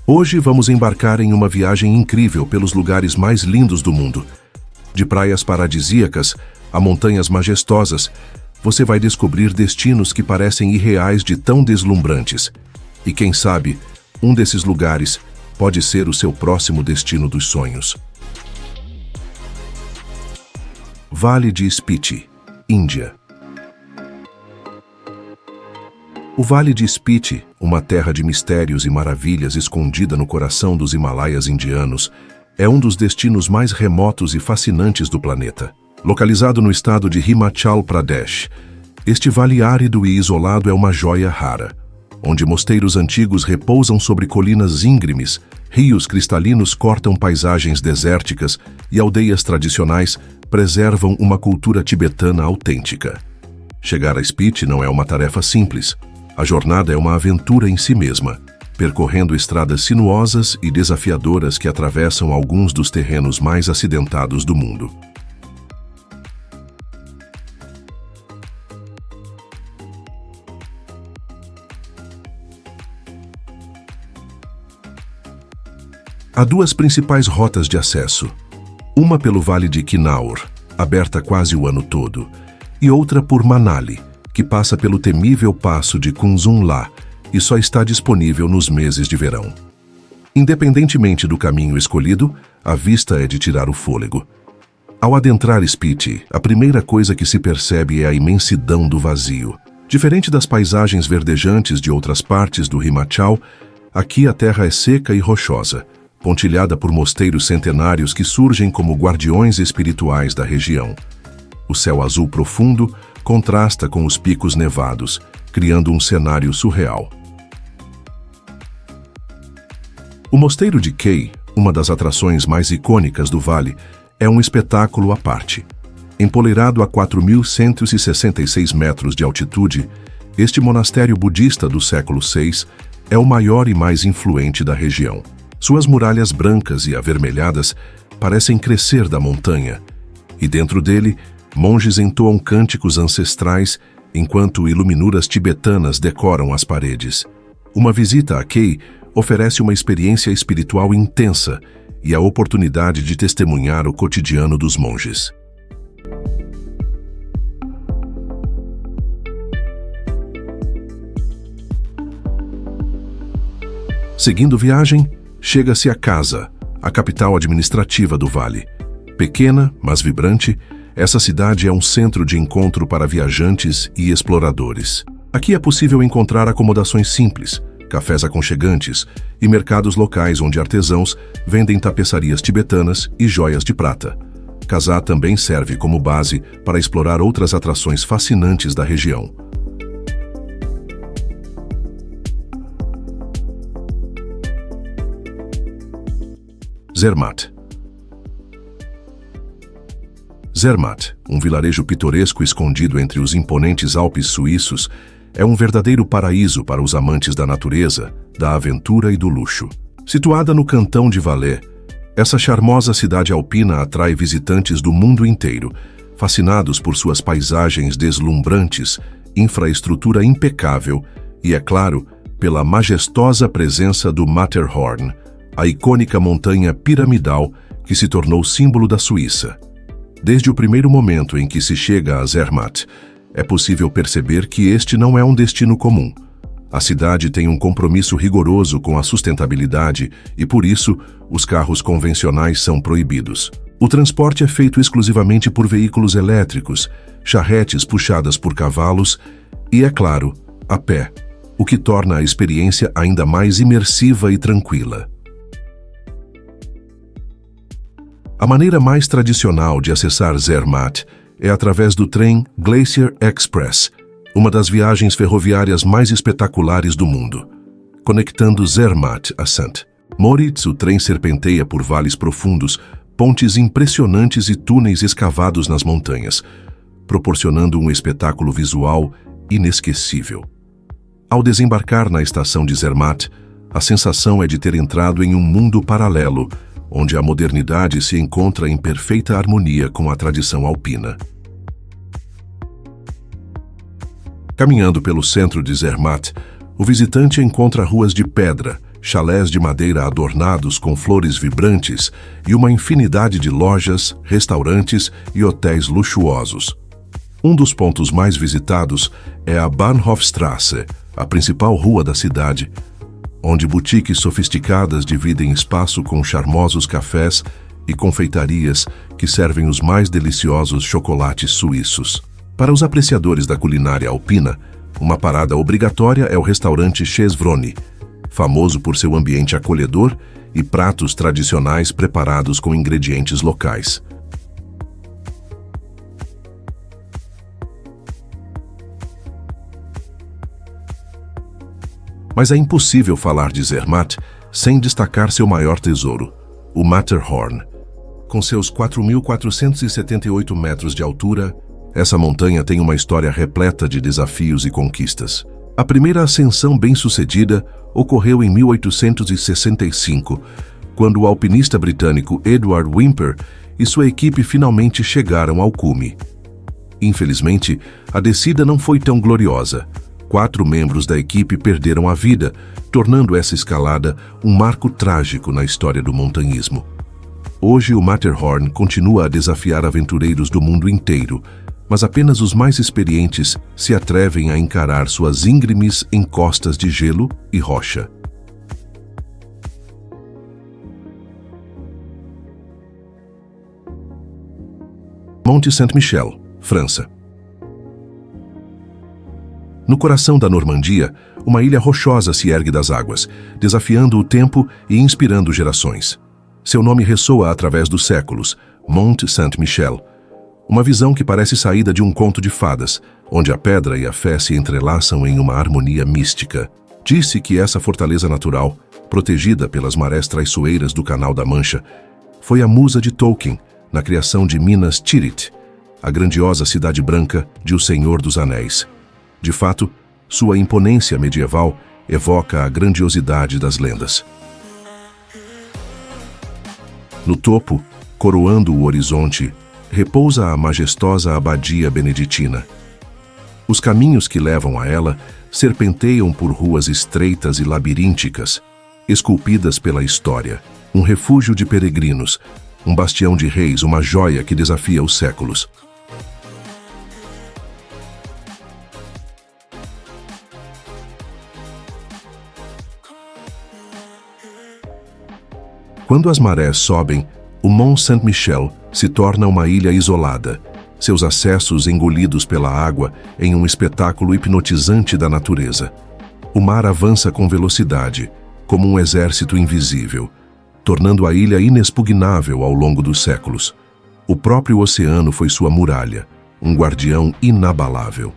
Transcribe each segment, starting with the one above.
Hoje vamos embarcar em uma viagem incrível pelos lugares mais lindos do mundo. De praias paradisíacas a montanhas majestosas, você vai descobrir destinos que parecem irreais de tão deslumbrantes. E quem sabe, um desses lugares pode ser o seu próximo destino dos sonhos. Vale de Spiti, Índia. O Vale de Spiti, uma terra de mistérios e maravilhas escondida no coração dos Himalaias indianos, é um dos destinos mais remotos e fascinantes do planeta. Localizado no estado de Himachal Pradesh, este vale árido e isolado é uma joia rara, onde mosteiros antigos repousam sobre colinas íngremes, rios cristalinos cortam paisagens desérticas e aldeias tradicionais preservam uma cultura tibetana autêntica. Chegar a Spiti não é uma tarefa simples. A jornada é uma aventura em si mesma, percorrendo estradas sinuosas e desafiadoras que atravessam alguns dos terrenos mais acidentados do mundo. Há duas principais rotas de acesso. Uma pelo Vale de Kinnaur, aberta quase o ano todo, e outra por Manali, que passa pelo temível passo de Kunzumla e só está disponível nos meses de verão. Independentemente do caminho escolhido, a vista é de tirar o fôlego. Ao adentrar Spiti, a primeira coisa que se percebe é a imensidão do vazio. Diferente das paisagens verdejantes de outras partes do Himachal, aqui a terra é seca e rochosa, pontilhada por mosteiros centenários que surgem como guardiões espirituais da região. O céu azul profundo contrasta com os picos nevados, criando um cenário surreal. O Mosteiro de Kei, uma das atrações mais icônicas do vale, é um espetáculo à parte. Empoleirado a 4.166 metros de altitude, este monastério budista do século VI é o maior e mais influente da região. Suas muralhas brancas e avermelhadas parecem crescer da montanha, e dentro dele, monges entoam cânticos ancestrais enquanto iluminuras tibetanas decoram as paredes. Uma visita a Kei oferece uma experiência espiritual intensa e a oportunidade de testemunhar o cotidiano dos monges. Seguindo viagem, chega-se a Kasa, a capital administrativa do vale. Pequena, mas vibrante, essa cidade é um centro de encontro para viajantes e exploradores. Aqui é possível encontrar acomodações simples, cafés aconchegantes e mercados locais onde artesãos vendem tapeçarias tibetanas e joias de prata. Kasa também serve como base para explorar outras atrações fascinantes da região. Zermatt. Zermatt, um vilarejo pitoresco escondido entre os imponentes Alpes suíços, é um verdadeiro paraíso para os amantes da natureza, da aventura e do luxo. Situada no cantão de Valais, essa charmosa cidade alpina atrai visitantes do mundo inteiro, fascinados por suas paisagens deslumbrantes, infraestrutura impecável e, é claro, pela majestosa presença do Matterhorn, a icônica montanha piramidal que se tornou símbolo da Suíça. Desde o primeiro momento em que se chega a Zermatt, é possível perceber que este não é um destino comum. A cidade tem um compromisso rigoroso com a sustentabilidade e, por isso, os carros convencionais são proibidos. O transporte é feito exclusivamente por veículos elétricos, charretes puxadas por cavalos e, é claro, a pé, o que torna a experiência ainda mais imersiva e tranquila. A maneira mais tradicional de acessar Zermatt é através do trem Glacier Express, uma das viagens ferroviárias mais espetaculares do mundo. Conectando Zermatt a St. Moritz, o trem serpenteia por vales profundos, pontes impressionantes e túneis escavados nas montanhas, proporcionando um espetáculo visual inesquecível. Ao desembarcar na estação de Zermatt, a sensação é de ter entrado em um mundo paralelo, onde a modernidade se encontra em perfeita harmonia com a tradição alpina. Caminhando pelo centro de Zermatt, o visitante encontra ruas de pedra, chalés de madeira adornados com flores vibrantes e uma infinidade de lojas, restaurantes e hotéis luxuosos. Um dos pontos mais visitados é a Bahnhofstrasse, a principal rua da cidade, onde boutiques sofisticadas dividem espaço com charmosos cafés e confeitarias que servem os mais deliciosos chocolates suíços. Para os apreciadores da culinária alpina, uma parada obrigatória é o restaurante Chesvroni, famoso por seu ambiente acolhedor e pratos tradicionais preparados com ingredientes locais. Mas é impossível falar de Zermatt sem destacar seu maior tesouro, o Matterhorn. Com seus 4.478 metros de altura, essa montanha tem uma história repleta de desafios e conquistas. A primeira ascensão bem-sucedida ocorreu em 1865, quando o alpinista britânico Edward Whymper e sua equipe finalmente chegaram ao cume. Infelizmente, a descida não foi tão gloriosa. 4 membros da equipe perderam a vida, tornando essa escalada um marco trágico na história do montanhismo. Hoje, o Matterhorn continua a desafiar aventureiros do mundo inteiro, mas apenas os mais experientes se atrevem a encarar suas íngremes encostas de gelo e rocha. Monte Saint-Michel, França. No coração da Normandia, uma ilha rochosa se ergue das águas, desafiando o tempo e inspirando gerações. Seu nome ressoa através dos séculos, Monte Saint-Michel. Uma visão que parece saída de um conto de fadas, onde a pedra e a fé se entrelaçam em uma harmonia mística. Disse que essa fortaleza natural, protegida pelas marés traiçoeiras do Canal da Mancha, foi a musa de Tolkien na criação de Minas Tirith, a grandiosa cidade branca de O Senhor dos Anéis. De fato, sua imponência medieval evoca a grandiosidade das lendas. No topo, coroando o horizonte, repousa a majestosa abadia beneditina. Os caminhos que levam a ela serpenteiam por ruas estreitas e labirínticas, esculpidas pela história, um refúgio de peregrinos, um bastião de reis, uma joia que desafia os séculos. Quando as marés sobem, o Mont Saint-Michel se torna uma ilha isolada, seus acessos engolidos pela água em um espetáculo hipnotizante da natureza. O mar avança com velocidade, como um exército invisível, tornando a ilha inexpugnável ao longo dos séculos. O próprio oceano foi sua muralha, um guardião inabalável.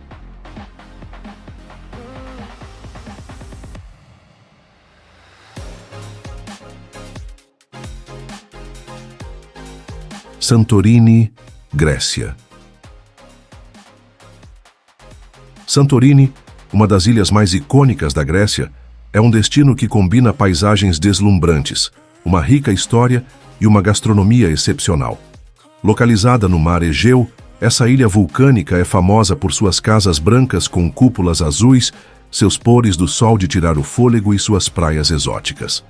Santorini, Grécia. Santorini, uma das ilhas mais icônicas da Grécia, é um destino que combina paisagens deslumbrantes, uma rica história e uma gastronomia excepcional. Localizada no mar Egeu, essa ilha vulcânica é famosa por suas casas brancas com cúpulas azuis, seus pôres do sol de tirar o fôlego e suas praias exóticas.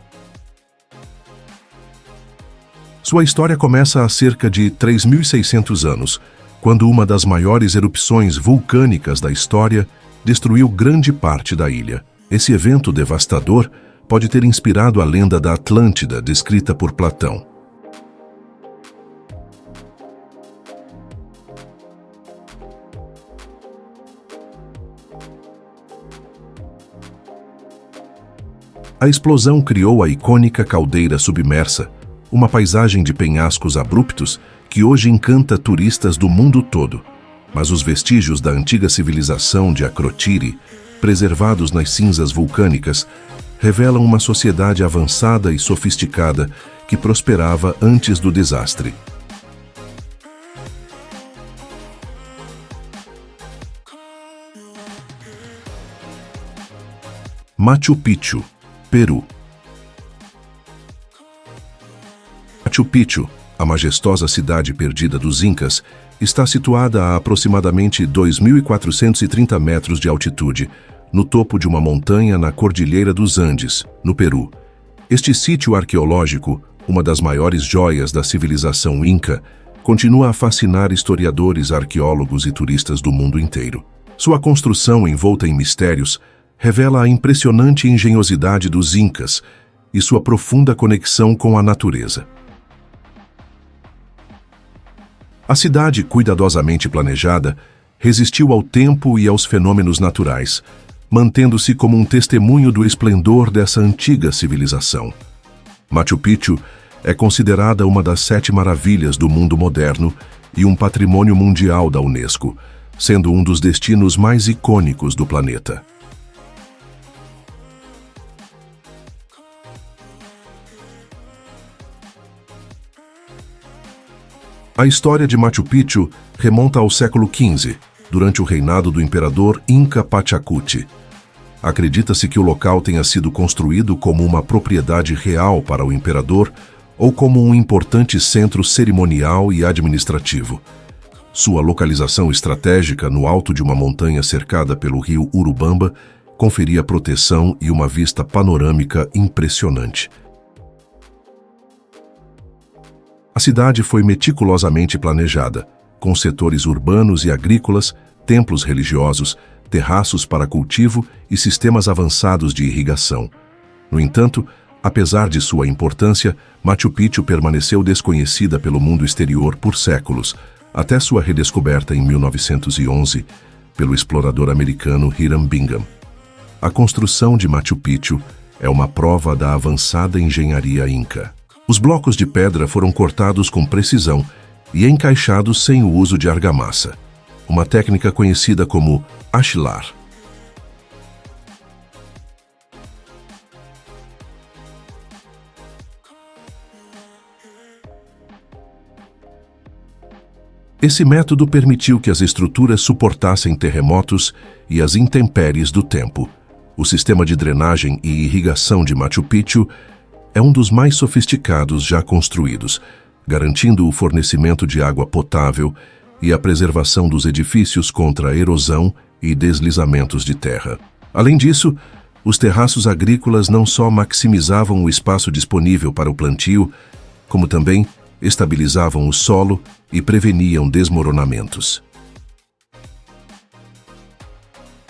Sua história começa há cerca de 3.600 anos, quando uma das maiores erupções vulcânicas da história destruiu grande parte da ilha. Esse evento devastador pode ter inspirado a lenda da Atlântida, descrita por Platão. A explosão criou a icônica caldeira submersa, uma paisagem de penhascos abruptos que hoje encanta turistas do mundo todo. Mas os vestígios da antiga civilização de Akrotiri, preservados nas cinzas vulcânicas, revelam uma sociedade avançada e sofisticada que prosperava antes do desastre. Machu Picchu, Peru. Machu Picchu, a majestosa cidade perdida dos Incas, está situada a aproximadamente 2.430 metros de altitude, no topo de uma montanha na Cordilheira dos Andes, no Peru, Este sítio arqueológico, uma das maiores joias da civilização Inca, continua a fascinar historiadores, arqueólogos e turistas do mundo inteiro. Sua construção, envolta em mistérios, revela a impressionante engenhosidade dos Incas e sua profunda conexão com a natureza. A cidade, cuidadosamente planejada, resistiu ao tempo e aos fenômenos naturais, mantendo-se como um testemunho do esplendor dessa antiga civilização. Machu Picchu é considerada uma das 7 maravilhas do mundo moderno e um patrimônio mundial da Unesco, sendo um dos destinos mais icônicos do planeta. A história de Machu Picchu remonta ao século XV, durante o reinado do imperador Inca Pachacuti. Acredita-se que o local tenha sido construído como uma propriedade real para o imperador ou como um importante centro cerimonial e administrativo. Sua localização estratégica no alto de uma montanha cercada pelo rio Urubamba conferia proteção e uma vista panorâmica impressionante. A cidade foi meticulosamente planejada, com setores urbanos e agrícolas, templos religiosos, terraços para cultivo e sistemas avançados de irrigação. No entanto, apesar de sua importância, Machu Picchu permaneceu desconhecida pelo mundo exterior por séculos, até sua redescoberta em 1911 pelo explorador americano Hiram Bingham. A construção de Machu Picchu é uma prova da avançada engenharia inca. Os blocos de pedra foram cortados com precisão e encaixados sem o uso de argamassa, uma técnica conhecida como ashlar. Esse método permitiu que as estruturas suportassem terremotos e as intempéries do tempo. O sistema de drenagem e irrigação de Machu Picchu é um dos mais sofisticados já construídos, garantindo o fornecimento de água potável e a preservação dos edifícios contra a erosão e deslizamentos de terra. Além disso, os terraços agrícolas não só maximizavam o espaço disponível para o plantio, como também estabilizavam o solo e preveniam desmoronamentos.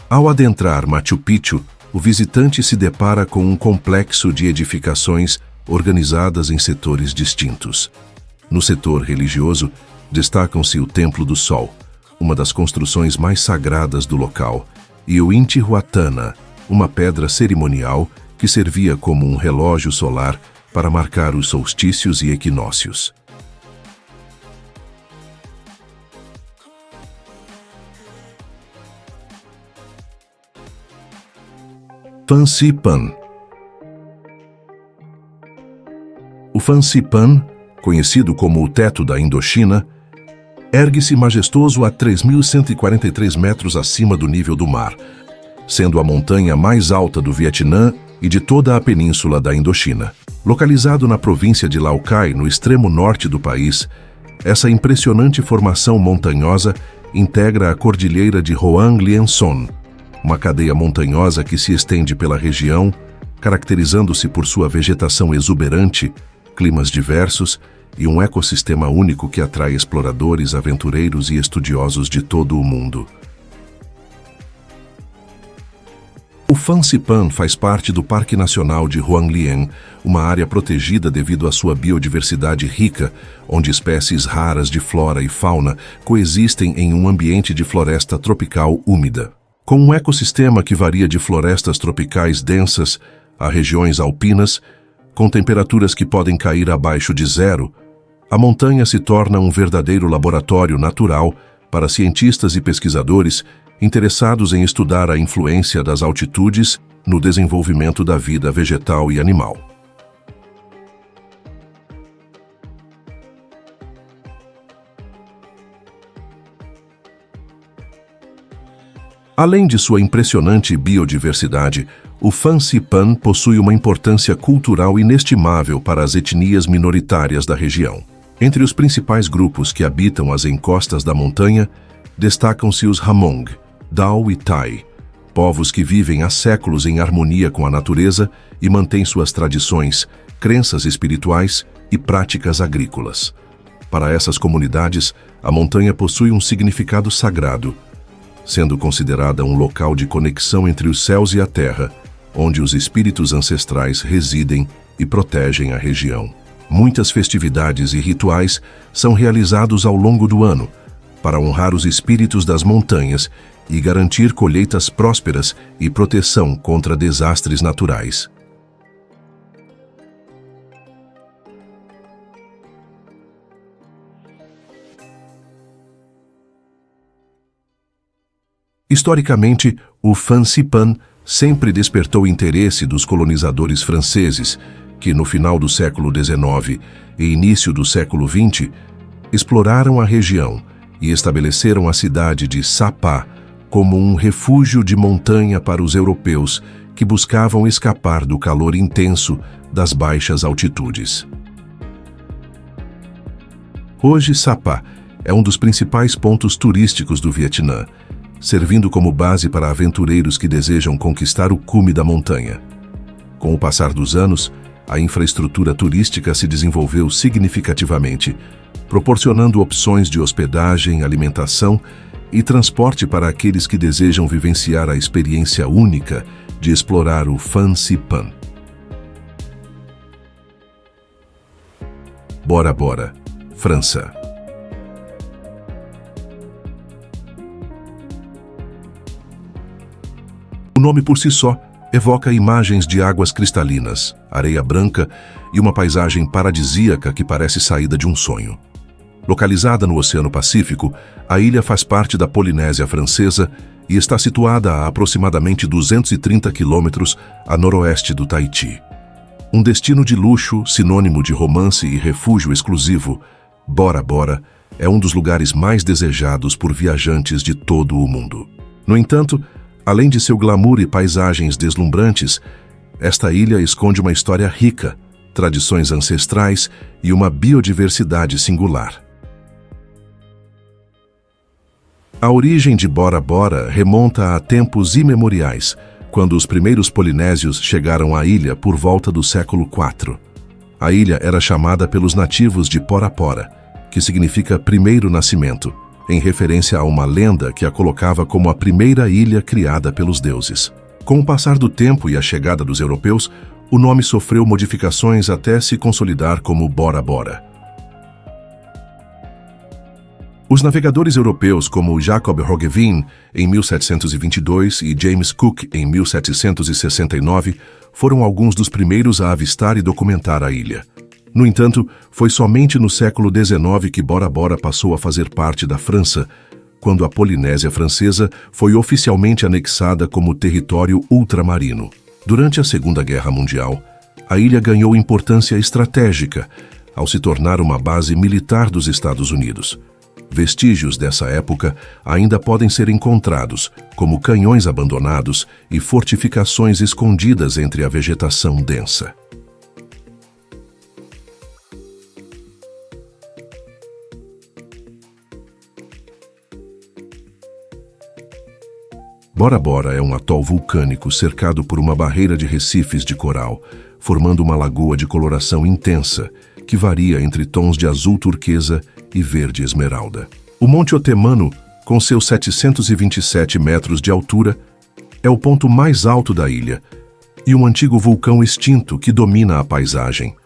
Ao adentrar Machu Picchu, o visitante se depara com um complexo de edificações organizadas em setores distintos. No setor religioso, destacam-se o Templo do Sol, uma das construções mais sagradas do local, e o Intihuatana, uma pedra cerimonial que servia como um relógio solar para marcar os solstícios e equinócios. Fansi Pan. O Fansi Pan, conhecido como o Teto da Indochina, ergue-se majestoso a 3.143 metros acima do nível do mar, sendo a montanha mais alta do Vietnã e de toda a península da Indochina. Localizado na província de Lào Cai, no extremo norte do país, essa impressionante formação montanhosa integra a cordilheira de Hoang Lien Son, uma cadeia montanhosa que se estende pela região, caracterizando-se por sua vegetação exuberante, climas diversos e um ecossistema único que atrai exploradores, aventureiros e estudiosos de todo o mundo. O Fansi Pan faz parte do Parque Nacional de Hoang Lien, uma área protegida devido à sua biodiversidade rica, onde espécies raras de flora e fauna coexistem em um ambiente de floresta tropical úmida. Com um ecossistema que varia de florestas tropicais densas a regiões alpinas, com temperaturas que podem cair abaixo de zero, a montanha se torna um verdadeiro laboratório natural para cientistas e pesquisadores interessados em estudar a influência das altitudes no desenvolvimento da vida vegetal e animal. Além de sua impressionante biodiversidade, o Fansi Pan possui uma importância cultural inestimável para as etnias minoritárias da região. Entre os principais grupos que habitam as encostas da montanha, destacam-se os Hmong, Dao e Tai, povos que vivem há séculos em harmonia com a natureza e mantêm suas tradições, crenças espirituais e práticas agrícolas. Para essas comunidades, a montanha possui um significado sagrado, sendo considerada um local de conexão entre os céus e a terra, onde os espíritos ancestrais residem e protegem a região. Muitas festividades e rituais são realizados ao longo do ano para honrar os espíritos das montanhas e garantir colheitas prósperas e proteção contra desastres naturais. Historicamente, o Fansipan sempre despertou interesse dos colonizadores franceses, que no final do século XIX e início do século XX exploraram a região e estabeleceram a cidade de Sapa como um refúgio de montanha para os europeus que buscavam escapar do calor intenso das baixas altitudes. Hoje, Sapa é um dos principais pontos turísticos do Vietnã, servindo como base para aventureiros que desejam conquistar o cume da montanha. Com o passar dos anos, a infraestrutura turística se desenvolveu significativamente, proporcionando opções de hospedagem, alimentação e transporte para aqueles que desejam vivenciar a experiência única de explorar o Fansipan. Bora Bora, França. O nome por si só evoca imagens de águas cristalinas, areia branca e uma paisagem paradisíaca que parece saída de um sonho. Localizada no Oceano Pacífico, a ilha faz parte da Polinésia Francesa e está situada a aproximadamente 230 quilômetros a noroeste do Tahiti. Um destino de luxo, sinônimo de romance e refúgio exclusivo, Bora Bora é um dos lugares mais desejados por viajantes de todo o mundo. No entanto, além de seu glamour e paisagens deslumbrantes, esta ilha esconde uma história rica, tradições ancestrais e uma biodiversidade singular. A origem de Bora Bora remonta a tempos imemoriais, quando os primeiros polinésios chegaram à ilha por volta do século IV. A ilha era chamada pelos nativos de Porapora, que significa primeiro nascimento, em referência a uma lenda que a colocava como a primeira ilha criada pelos deuses. Com o passar do tempo e a chegada dos europeus, o nome sofreu modificações até se consolidar como Bora Bora. Os navegadores europeus como Jacob Roggeveen, em 1722, e James Cook, em 1769, foram alguns dos primeiros a avistar e documentar a ilha. No entanto, foi somente no século XIX que Bora Bora passou a fazer parte da França, quando a Polinésia Francesa foi oficialmente anexada como território ultramarino. Durante a Segunda Guerra Mundial, a ilha ganhou importância estratégica ao se tornar uma base militar dos Estados Unidos. Vestígios dessa época ainda podem ser encontrados, como canhões abandonados e fortificações escondidas entre a vegetação densa. Bora Bora é um atol vulcânico cercado por uma barreira de recifes de coral, formando uma lagoa de coloração intensa, que varia entre tons de azul turquesa e verde esmeralda. O Monte Otemano, com seus 727 metros de altura, é o ponto mais alto da ilha e um antigo vulcão extinto que domina a paisagem.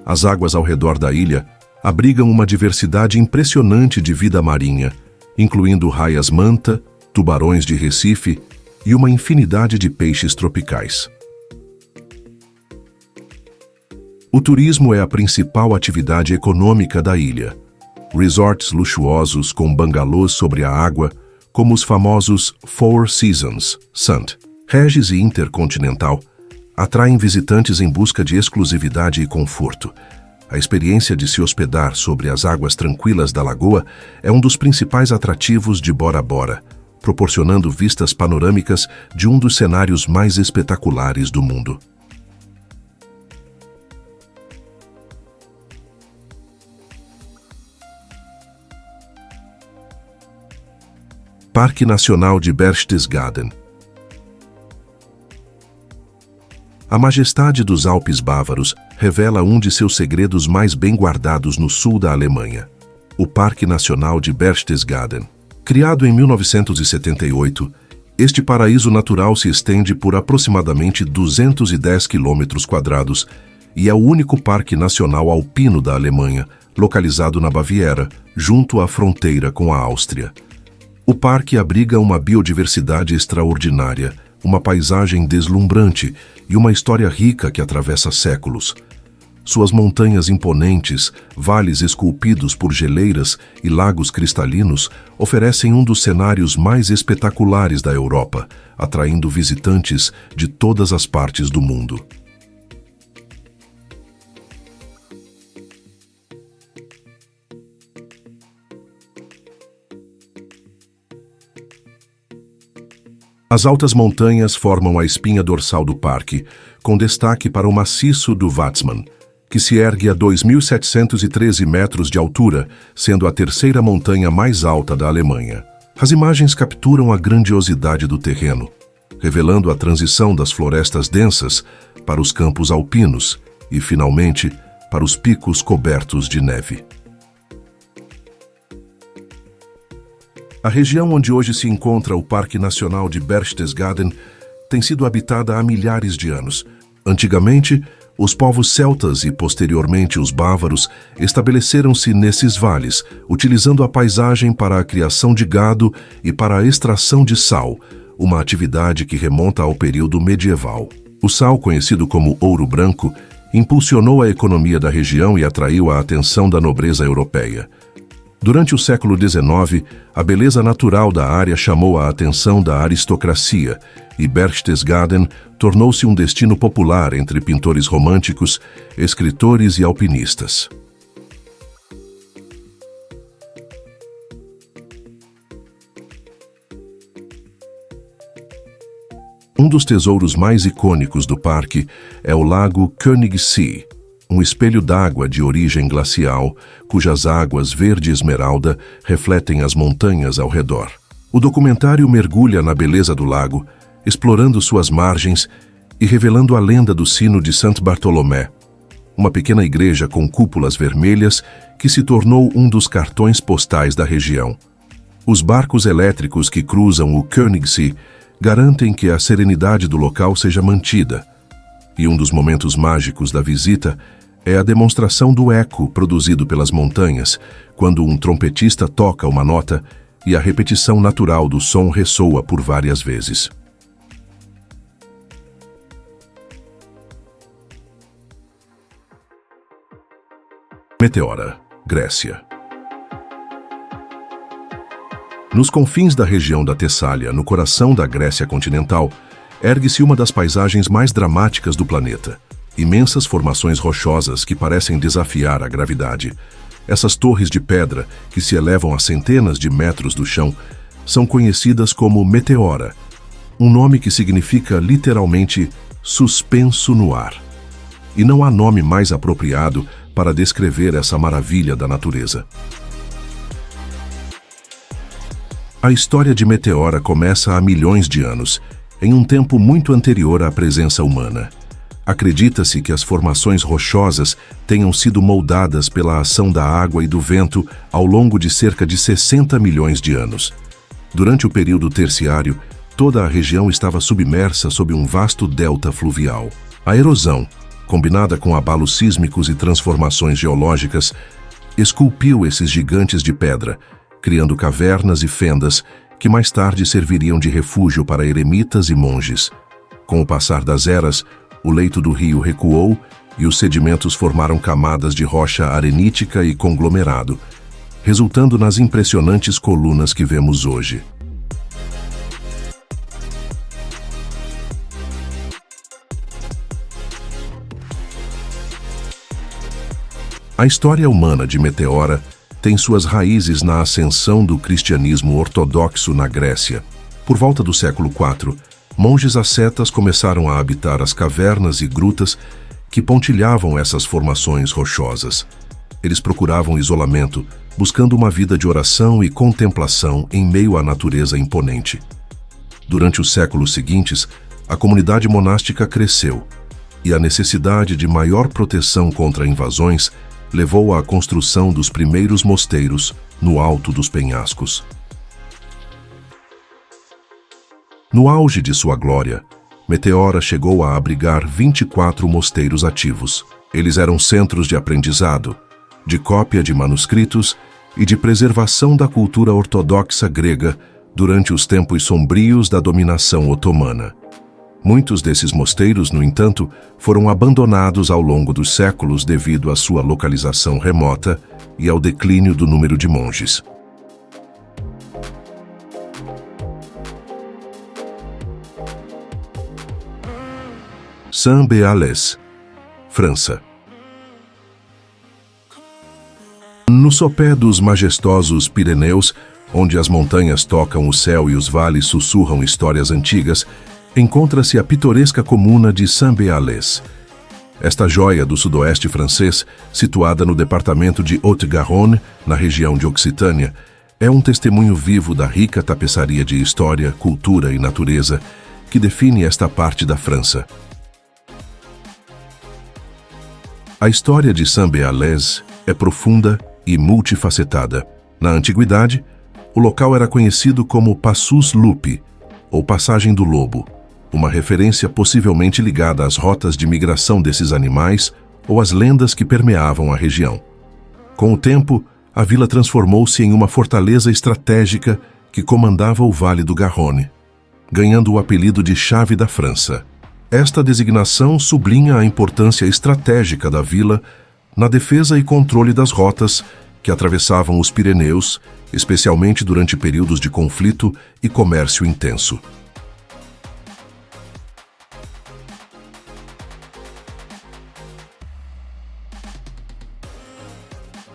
As águas ao redor da ilha abrigam uma diversidade impressionante de vida marinha, incluindo raias-manta, tubarões de Recife e uma infinidade de peixes tropicais. O turismo é a principal atividade econômica da ilha. Resorts luxuosos com bangalôs sobre a água, como os famosos Four Seasons, Sant, Regis e Intercontinental, atraem visitantes em busca de exclusividade e conforto. A experiência de se hospedar sobre as águas tranquilas da lagoa é um dos principais atrativos de Bora Bora, proporcionando vistas panorâmicas de um dos cenários mais espetaculares do mundo. Parque Nacional de Berchtesgaden. A majestade dos Alpes bávaros revela um de seus segredos mais bem guardados no sul da Alemanha: o Parque Nacional de Berchtesgaden. Criado em 1978, este paraíso natural se estende por aproximadamente 210 km² e é o único parque nacional alpino da Alemanha, localizado na Baviera, junto à fronteira com a Áustria. O parque abriga uma biodiversidade extraordinária, uma paisagem deslumbrante e uma história rica que atravessa séculos. Suas montanhas imponentes, vales esculpidos por geleiras e lagos cristalinos oferecem um dos cenários mais espetaculares da Europa, atraindo visitantes de todas as partes do mundo. As altas montanhas formam a espinha dorsal do parque, com destaque para o maciço do Watzmann, que se ergue a 2.713 metros de altura, sendo a terceira montanha mais alta da Alemanha. As imagens capturam a grandiosidade do terreno, revelando a transição das florestas densas para os campos alpinos e, finalmente, para os picos cobertos de neve. A região onde hoje se encontra o Parque Nacional de Berchtesgaden tem sido habitada há milhares de anos. Antigamente, os povos celtas e, posteriormente, os bávaros estabeleceram-se nesses vales, utilizando a paisagem para a criação de gado e para a extração de sal, uma atividade que remonta ao período medieval. O sal, conhecido como ouro branco, impulsionou a economia da região e atraiu a atenção da nobreza europeia. Durante o século XIX, a beleza natural da área chamou a atenção da aristocracia e Berchtesgaden tornou-se um destino popular entre pintores românticos, escritores e alpinistas. Um dos tesouros mais icônicos do parque é o Lago Königssee, um espelho d'água de origem glacial, cujas águas verde esmeralda refletem as montanhas ao redor. O documentário mergulha na beleza do lago, explorando suas margens e revelando a lenda do sino de Saint Bartholomé, uma pequena igreja com cúpulas vermelhas que se tornou um dos cartões postais da região. Os barcos elétricos que cruzam o Königssee garantem que a serenidade do local seja mantida, e um dos momentos mágicos da visita é a demonstração do eco produzido pelas montanhas, quando um trompetista toca uma nota e a repetição natural do som ressoa por várias vezes. Meteora, Grécia. Nos confins da região da Tessália, no coração da Grécia continental, ergue-se uma das paisagens mais dramáticas do planeta. Imensas formações rochosas que parecem desafiar a gravidade. Essas torres de pedra, que se elevam a centenas de metros do chão, são conhecidas como meteora, um nome que significa literalmente suspenso no ar. E não há nome mais apropriado para descrever essa maravilha da natureza. A história de Meteora começa há milhões de anos, em um tempo muito anterior à presença humana. Acredita-se que as formações rochosas tenham sido moldadas pela ação da água e do vento ao longo de cerca de 60 milhões de anos. Durante o período terciário, toda a região estava submersa sob um vasto delta fluvial. A erosão, combinada com abalos sísmicos e transformações geológicas, esculpiu esses gigantes de pedra, criando cavernas e fendas que mais tarde serviriam de refúgio para eremitas e monges. Com o passar das eras, o leito do rio recuou e os sedimentos formaram camadas de rocha arenítica e conglomerado, resultando nas impressionantes colunas que vemos hoje. A história humana de Meteora tem suas raízes na ascensão do cristianismo ortodoxo na Grécia. Por volta do século IV, monges ascetas começaram a habitar as cavernas e grutas que pontilhavam essas formações rochosas. Eles procuravam isolamento, buscando uma vida de oração e contemplação em meio à natureza imponente. Durante os séculos seguintes, a comunidade monástica cresceu, e a necessidade de maior proteção contra invasões levou à construção dos primeiros mosteiros no alto dos penhascos. No auge de sua glória, Meteora chegou a abrigar 24 mosteiros ativos. Eles eram centros de aprendizado, de cópia de manuscritos e de preservação da cultura ortodoxa grega durante os tempos sombrios da dominação otomana. Muitos desses mosteiros, no entanto, foram abandonados ao longo dos séculos devido à sua localização remota e ao declínio do número de monges. Saint-Béalès, França. No sopé dos majestosos Pirineus, onde as montanhas tocam o céu e os vales sussurram histórias antigas, encontra-se a pitoresca comuna de Saint-Béalès. Esta joia do sudoeste francês, situada no departamento de Haute-Garonne, na região de Occitânia, é um testemunho vivo da rica tapeçaria de história, cultura e natureza que define esta parte da França. A história de Saint-Béalès é profunda e multifacetada. Na antiguidade, o local era conhecido como Passus Lupi, ou Passagem do Lobo, uma referência possivelmente ligada às rotas de migração desses animais ou às lendas que permeavam a região. Com o tempo, a vila transformou-se em uma fortaleza estratégica que comandava o Vale do Garonne, ganhando o apelido de Chave da França. Esta designação sublinha a importância estratégica da vila na defesa e controle das rotas que atravessavam os Pirineus, especialmente durante períodos de conflito e comércio intenso.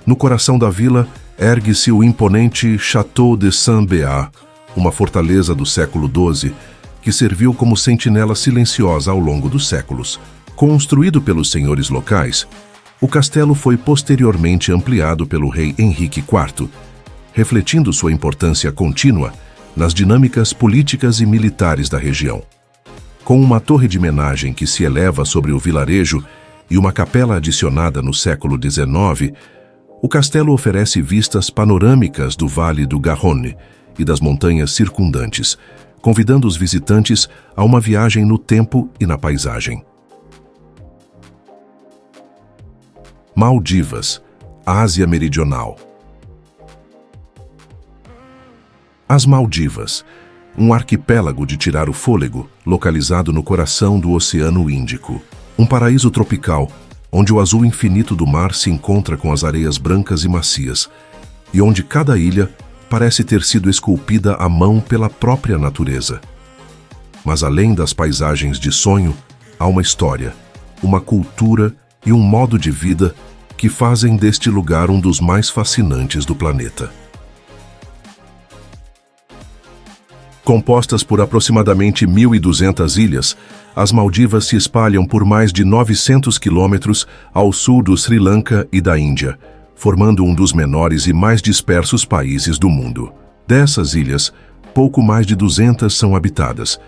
No coração da vila, ergue-se o imponente Château de Saint-Béat, uma fortaleza do século XII, que serviu como sentinela silenciosa ao longo dos séculos. Construído pelos senhores locais, o castelo foi posteriormente ampliado pelo rei Henrique IV, refletindo sua importância contínua nas dinâmicas políticas e militares da região. Com uma torre de homenagem que se eleva sobre o vilarejo e uma capela adicionada no século XIX, o castelo oferece vistas panorâmicas do Vale do Garonne e das montanhas circundantes, convidando os visitantes a uma viagem no tempo e na paisagem. Maldivas, Ásia Meridional. As Maldivas, um arquipélago de tirar o fôlego, localizado no coração do Oceano Índico. Um paraíso tropical, onde o azul infinito do mar se encontra com as areias brancas e macias, e onde cada ilha parece ter sido esculpida à mão pela própria natureza. Mas além das paisagens de sonho, há uma história, uma cultura e um modo de vida que fazem deste lugar um dos mais fascinantes do planeta. Compostas por aproximadamente 1.200 ilhas, as Maldivas se espalham por mais de 900 quilômetros ao sul do Sri Lanka e da Índia, formando um dos menores e mais dispersos países do mundo. Dessas ilhas, pouco mais de 200 são habitadas,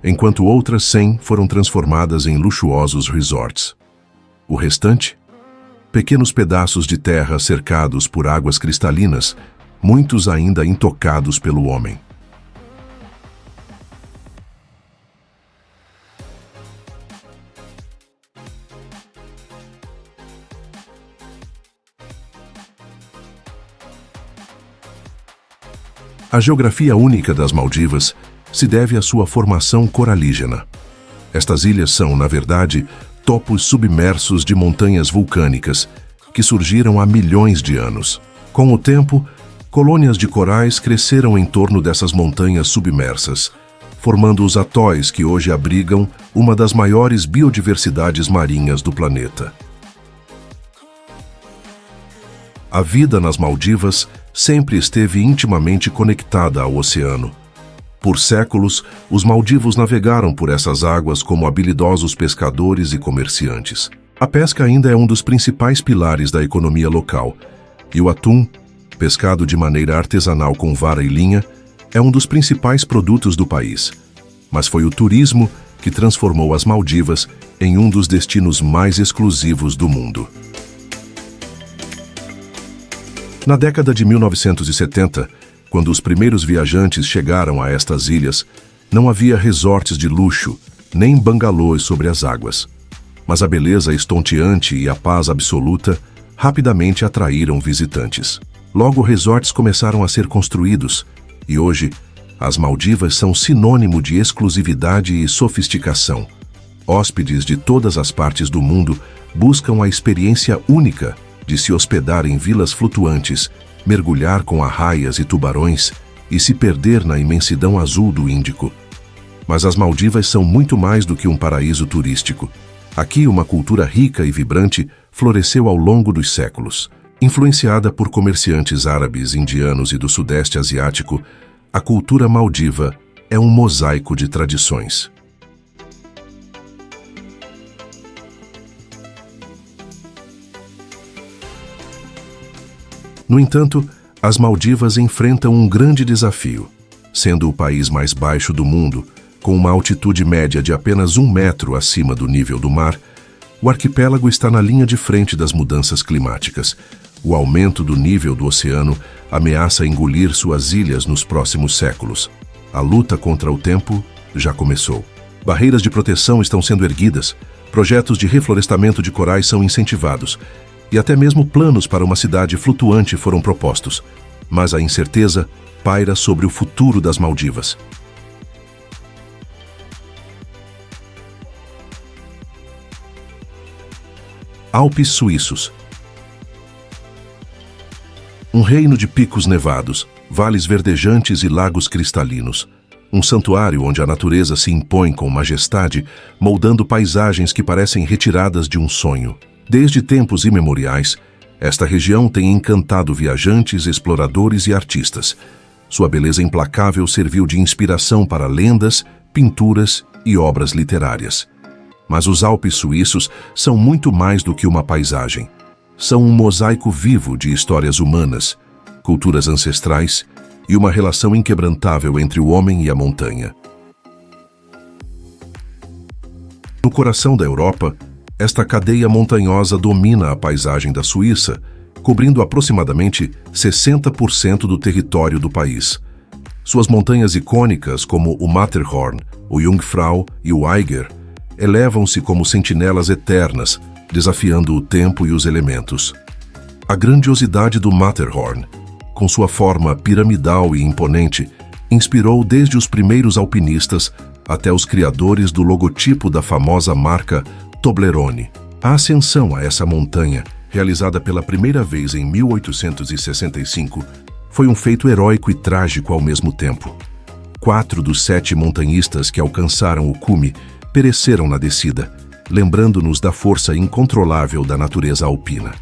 enquanto outras 100 foram transformadas em luxuosos resorts. O restante? Pequenos pedaços de terra cercados por águas cristalinas, muitos ainda intocados pelo homem. A geografia única das Maldivas se deve à sua formação coralígena. Estas ilhas são, na verdade, topos submersos de montanhas vulcânicas que surgiram há milhões de anos. Com o tempo, colônias de corais cresceram em torno dessas montanhas submersas, formando os atóis que hoje abrigam uma das maiores biodiversidades marinhas do planeta. A vida nas Maldivas sempre esteve intimamente conectada ao oceano. Por séculos, os maldivos navegaram por essas águas como habilidosos pescadores e comerciantes. A pesca ainda é um dos principais pilares da economia local, e o atum, pescado de maneira artesanal com vara e linha, é um dos principais produtos do país. Mas foi o turismo que transformou as Maldivas em um dos destinos mais exclusivos do mundo. Na década de 1970, quando os primeiros viajantes chegaram a estas ilhas, não havia resorts de luxo, nem bangalôs sobre as águas. Mas a beleza estonteante e a paz absoluta rapidamente atraíram visitantes. Logo, resorts começaram a ser construídos, e hoje, as Maldivas são sinônimo de exclusividade e sofisticação. Hóspedes de todas as partes do mundo buscam a experiência única de se hospedar em vilas flutuantes, mergulhar com arraias e tubarões e se perder na imensidão azul do Índico. Mas as Maldivas são muito mais do que um paraíso turístico. Aqui, uma cultura rica e vibrante floresceu ao longo dos séculos. Influenciada por comerciantes árabes, indianos e do Sudeste Asiático, a cultura maldiva é um mosaico de tradições. No entanto, as Maldivas enfrentam um grande desafio. Sendo o país mais baixo do mundo, com uma altitude média de apenas 1 metro acima do nível do mar, o arquipélago está na linha de frente das mudanças climáticas. O aumento do nível do oceano ameaça engolir suas ilhas nos próximos séculos. A luta contra o tempo já começou. Barreiras de proteção estão sendo erguidas, projetos de reflorestamento de corais são incentivados, e até mesmo planos para uma cidade flutuante foram propostos. Mas a incerteza paira sobre o futuro das Maldivas. Alpes suíços. Um reino de picos nevados, vales verdejantes e lagos cristalinos. Um santuário onde a natureza se impõe com majestade, moldando paisagens que parecem retiradas de um sonho. Desde tempos imemoriais, esta região tem encantado viajantes, exploradores e artistas. Sua beleza implacável serviu de inspiração para lendas, pinturas e obras literárias. Mas os Alpes suíços são muito mais do que uma paisagem. São um mosaico vivo de histórias humanas, culturas ancestrais e uma relação inquebrantável entre o homem e a montanha. No coração da Europa, esta cadeia montanhosa domina a paisagem da Suíça, cobrindo aproximadamente 60% do território do país. Suas montanhas icônicas, como o Matterhorn, o Jungfrau e o Eiger, elevam-se como sentinelas eternas, desafiando o tempo e os elementos. A grandiosidade do Matterhorn, com sua forma piramidal e imponente, inspirou desde os primeiros alpinistas até os criadores do logotipo da famosa marca Toblerone. A ascensão a essa montanha, realizada pela primeira vez em 1865, foi um feito heróico e trágico ao mesmo tempo. 4 dos 7 montanhistas que alcançaram o cume pereceram na descida, lembrando-nos da força incontrolável da natureza alpina.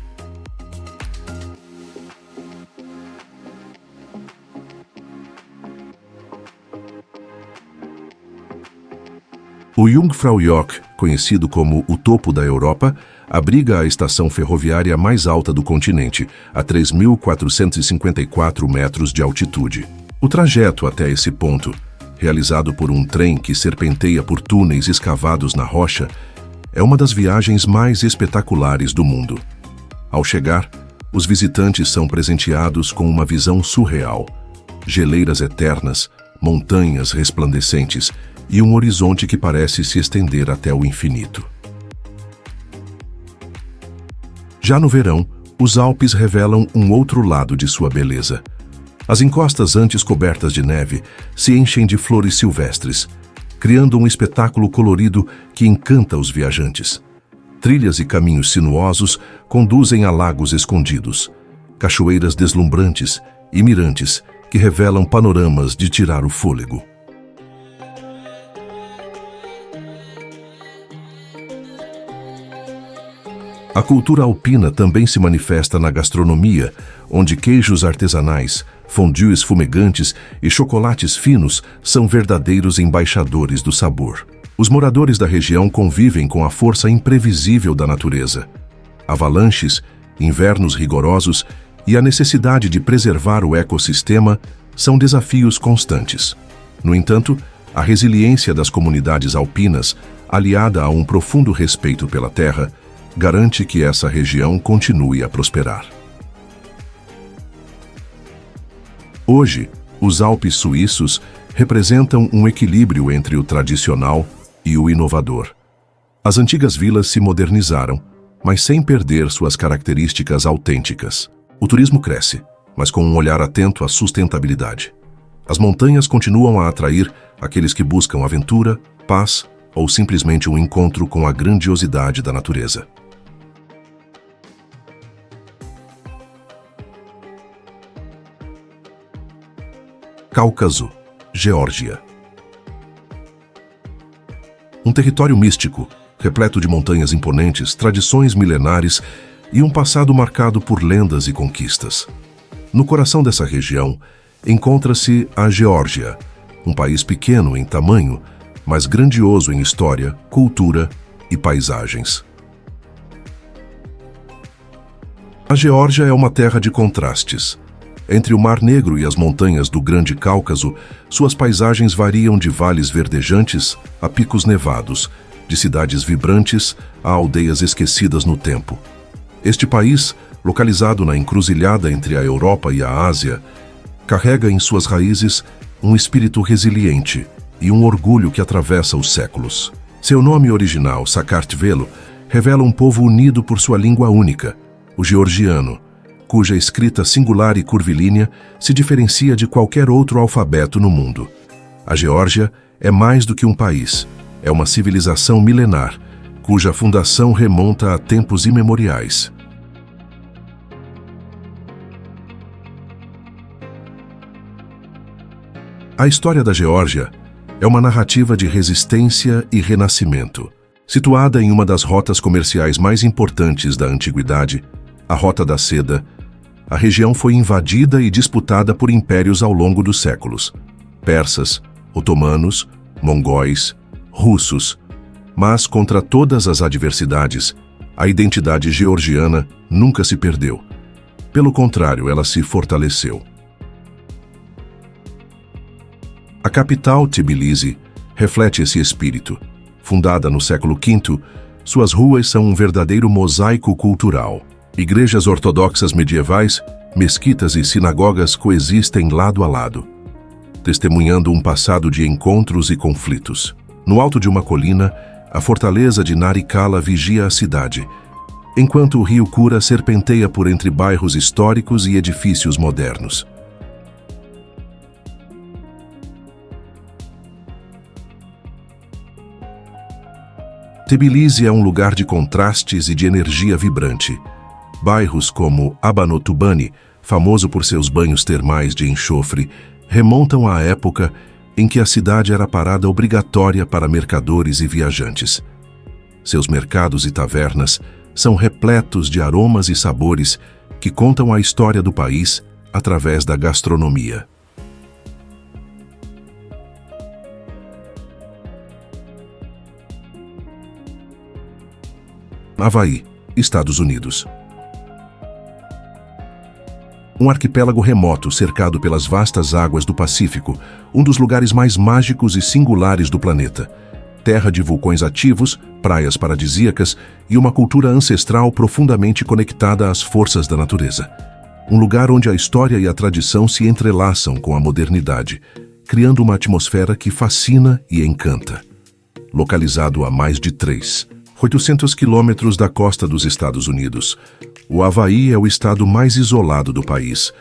O Jungfraujoch, conhecido como o topo da Europa, abriga a estação ferroviária mais alta do continente, a 3.454 metros de altitude. O trajeto até esse ponto, realizado por um trem que serpenteia por túneis escavados na rocha, é uma das viagens mais espetaculares do mundo. Ao chegar, os visitantes são presenteados com uma visão surreal: geleiras eternas, montanhas resplandecentes e um horizonte que parece se estender até o infinito. Já no verão, os Alpes revelam um outro lado de sua beleza. As encostas antes cobertas de neve se enchem de flores silvestres, criando um espetáculo colorido que encanta os viajantes. Trilhas e caminhos sinuosos conduzem a lagos escondidos, cachoeiras deslumbrantes e mirantes que revelam panoramas de tirar o fôlego. A cultura alpina também se manifesta na gastronomia, onde queijos artesanais, fondues fumegantes e chocolates finos são verdadeiros embaixadores do sabor. Os moradores da região convivem com a força imprevisível da natureza. Avalanches, invernos rigorosos e a necessidade de preservar o ecossistema são desafios constantes. No entanto, a resiliência das comunidades alpinas, aliada a um profundo respeito pela terra, garante que essa região continue a prosperar. Hoje, os Alpes suíços representam um equilíbrio entre o tradicional e o inovador. As antigas vilas se modernizaram, mas sem perder suas características autênticas. O turismo cresce, mas com um olhar atento à sustentabilidade. As montanhas continuam a atrair aqueles que buscam aventura, paz ou simplesmente um encontro com a grandiosidade da natureza. Cáucaso, Geórgia. Um território místico, repleto de montanhas imponentes, tradições milenares e um passado marcado por lendas e conquistas. No coração dessa região, encontra-se a Geórgia, um país pequeno em tamanho, mas grandioso em história, cultura e paisagens. A Geórgia é uma terra de contrastes. Entre o Mar Negro e as montanhas do Grande Cáucaso, suas paisagens variam de vales verdejantes a picos nevados, de cidades vibrantes a aldeias esquecidas no tempo. Este país, localizado na encruzilhada entre a Europa e a Ásia, carrega em suas raízes um espírito resiliente e um orgulho que atravessa os séculos. Seu nome original, Sakartvelo, revela um povo unido por sua língua única, o georgiano, cuja escrita singular e curvilínea se diferencia de qualquer outro alfabeto no mundo. A Geórgia é mais do que um país, é uma civilização milenar, cuja fundação remonta a tempos imemoriais. A história da Geórgia é uma narrativa de resistência e renascimento. Situada em uma das rotas comerciais mais importantes da antiguidade, a Rota da Seda, a região foi invadida e disputada por impérios ao longo dos séculos: persas, otomanos, mongóis, russos. Mas, contra todas as adversidades, a identidade georgiana nunca se perdeu. Pelo contrário, ela se fortaleceu. A capital, Tbilisi, reflete esse espírito. Fundada no século V, suas ruas são um verdadeiro mosaico cultural. Igrejas ortodoxas medievais, mesquitas e sinagogas coexistem lado a lado, testemunhando um passado de encontros e conflitos. No alto de uma colina, a fortaleza de Narikala vigia a cidade, enquanto o rio Kura serpenteia por entre bairros históricos e edifícios modernos. Tbilisi é um lugar de contrastes e de energia vibrante. Bairros como Abanotubani, famoso por seus banhos termais de enxofre, remontam à época em que a cidade era parada obrigatória para mercadores e viajantes. Seus mercados e tavernas são repletos de aromas e sabores que contam a história do país através da gastronomia. Havaí, Estados Unidos. Um arquipélago remoto cercado pelas vastas águas do Pacífico, um dos lugares mais mágicos e singulares do planeta. Terra de vulcões ativos, praias paradisíacas e uma cultura ancestral profundamente conectada às forças da natureza. Um lugar onde a história e a tradição se entrelaçam com a modernidade, criando uma atmosfera que fascina e encanta. Localizado a mais de 800 quilômetros da costa dos Estados Unidos, o Havaí é o estado mais isolado do país.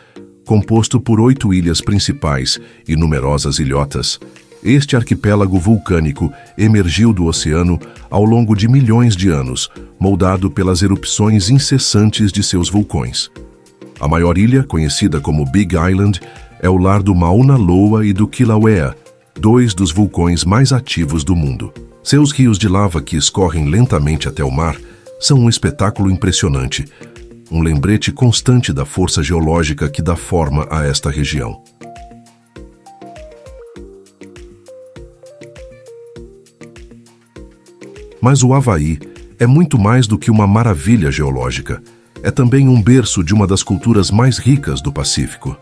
Composto por 8 ilhas principais e numerosas ilhotas, este arquipélago vulcânico emergiu do oceano ao longo de milhões de anos, moldado pelas erupções incessantes de seus vulcões. A maior ilha, conhecida como Big Island, é o lar do Mauna Loa e do Kilauea, 2 dos vulcões mais ativos do mundo. Seus rios de lava que escorrem lentamente até o mar são um espetáculo impressionante, um lembrete constante da força geológica que dá forma a esta região. Mas o Havaí é muito mais do que uma maravilha geológica. É também um berço de uma das culturas mais ricas do Pacífico.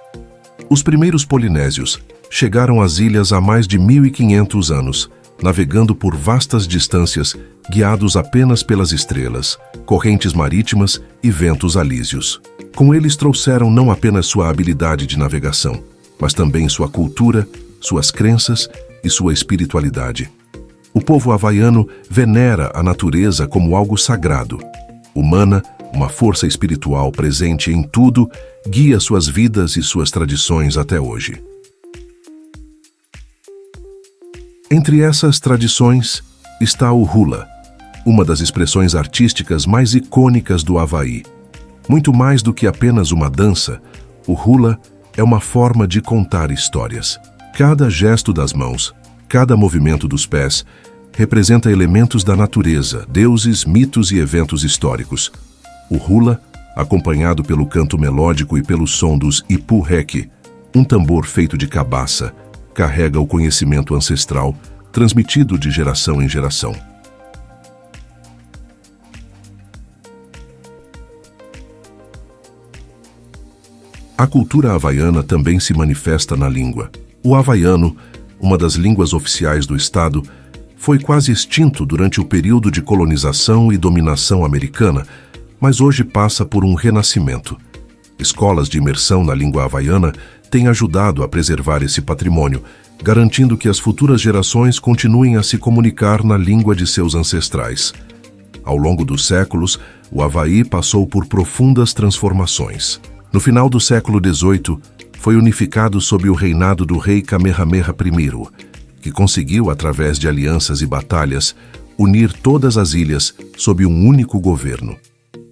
Os primeiros polinésios chegaram às ilhas há mais de 1.500 anos, navegando por vastas distâncias, guiados apenas pelas estrelas, correntes marítimas e ventos alísios. Com eles trouxeram não apenas sua habilidade de navegação, mas também sua cultura, suas crenças e sua espiritualidade. O povo havaiano venera a natureza como algo sagrado. Humana, uma força espiritual presente em tudo, guia suas vidas e suas tradições até hoje. Entre essas tradições está o hula, uma das expressões artísticas mais icônicas do Havaí. Muito mais do que apenas uma dança, o hula é uma forma de contar histórias. Cada gesto das mãos, cada movimento dos pés, representa elementos da natureza, deuses, mitos e eventos históricos. O hula, acompanhado pelo canto melódico e pelo som dos ipu-reki, um tambor feito de cabaça, carrega o conhecimento ancestral, transmitido de geração em geração. A cultura havaiana também se manifesta na língua. O havaiano, uma das línguas oficiais do estado, foi quase extinto durante o período de colonização e dominação americana, mas hoje passa por um renascimento. Escolas de imersão na língua havaiana têm ajudado a preservar esse patrimônio, garantindo que as futuras gerações continuem a se comunicar na língua de seus ancestrais. Ao longo dos séculos, o Havaí passou por profundas transformações. No final do século XVIII, foi unificado sob o reinado do rei Kamehameha I, que conseguiu, através de alianças e batalhas, unir todas as ilhas sob um único governo.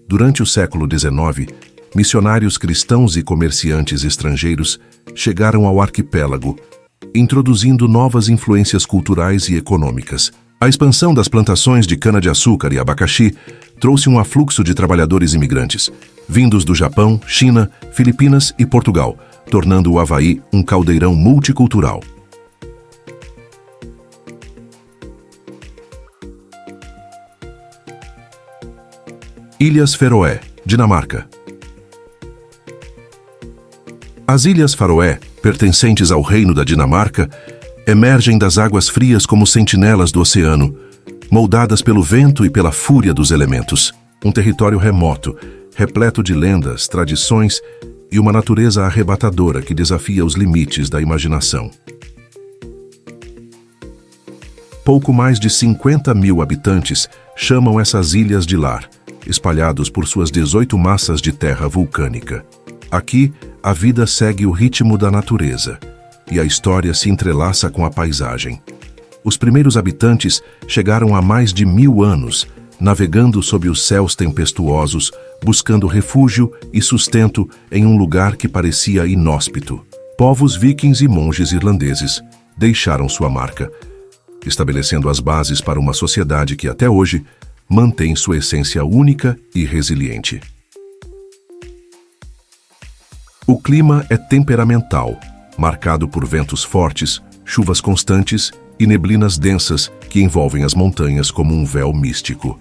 Durante o século XIX, missionários cristãos e comerciantes estrangeiros chegaram ao arquipélago, introduzindo novas influências culturais e econômicas. A expansão das plantações de cana-de-açúcar e abacaxi trouxe um afluxo de trabalhadores imigrantes, vindos do Japão, China, Filipinas e Portugal, tornando o Havaí um caldeirão multicultural. Ilhas Feroé, Dinamarca. As Ilhas Faroé, pertencentes ao Reino da Dinamarca, emergem das águas frias como sentinelas do oceano, moldadas pelo vento e pela fúria dos elementos. Um território remoto, repleto de lendas, tradições e uma natureza arrebatadora que desafia os limites da imaginação. Pouco mais de 50 mil habitantes chamam essas ilhas de lar, espalhados por suas 18 massas de terra vulcânica. Aqui, a vida segue o ritmo da natureza, e a história se entrelaça com a paisagem. Os primeiros habitantes chegaram há mais de 1000 anos, navegando sob os céus tempestuosos, buscando refúgio e sustento em um lugar que parecia inóspito. Povos vikings e monges irlandeses deixaram sua marca, estabelecendo as bases para uma sociedade que até hoje mantém sua essência única e resiliente. O clima é temperamental, marcado por ventos fortes, chuvas constantes e neblinas densas que envolvem as montanhas como um véu místico.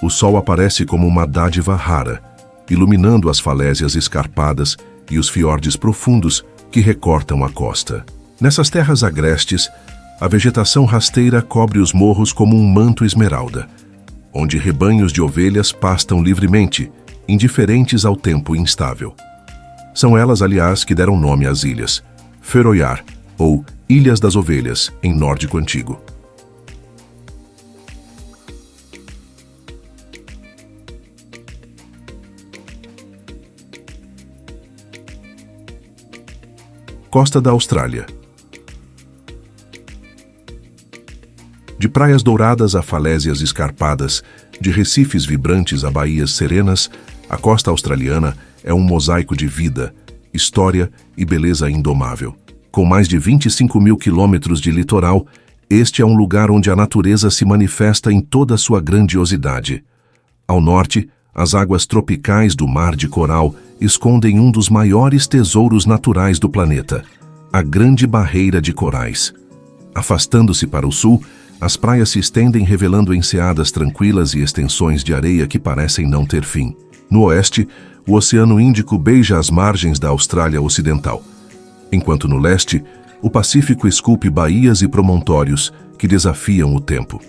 O sol aparece como uma dádiva rara, iluminando as falésias escarpadas e os fiordes profundos que recortam a costa. Nessas terras agrestes, a vegetação rasteira cobre os morros como um manto esmeralda, onde rebanhos de ovelhas pastam livremente, indiferentes ao tempo instável. São elas, aliás, que deram nome às ilhas, Føroyar, ou Ilhas das Ovelhas, em nórdico antigo. Costa da Austrália. De praias douradas a falésias escarpadas, de recifes vibrantes a baías serenas, a costa australiana é um mosaico de vida, história e beleza indomável. Com mais de 25 mil quilômetros de litoral, este é um lugar onde a natureza se manifesta em toda a sua grandiosidade. Ao norte, as águas tropicais do Mar de Coral escondem um dos maiores tesouros naturais do planeta, a Grande Barreira de Corais. Afastando-se para o sul, as praias se estendem revelando enseadas tranquilas e extensões de areia que parecem não ter fim. No oeste, o Oceano Índico beija as margens da Austrália Ocidental, enquanto no leste, o Pacífico esculpe baías e promontórios que desafiam o tempo.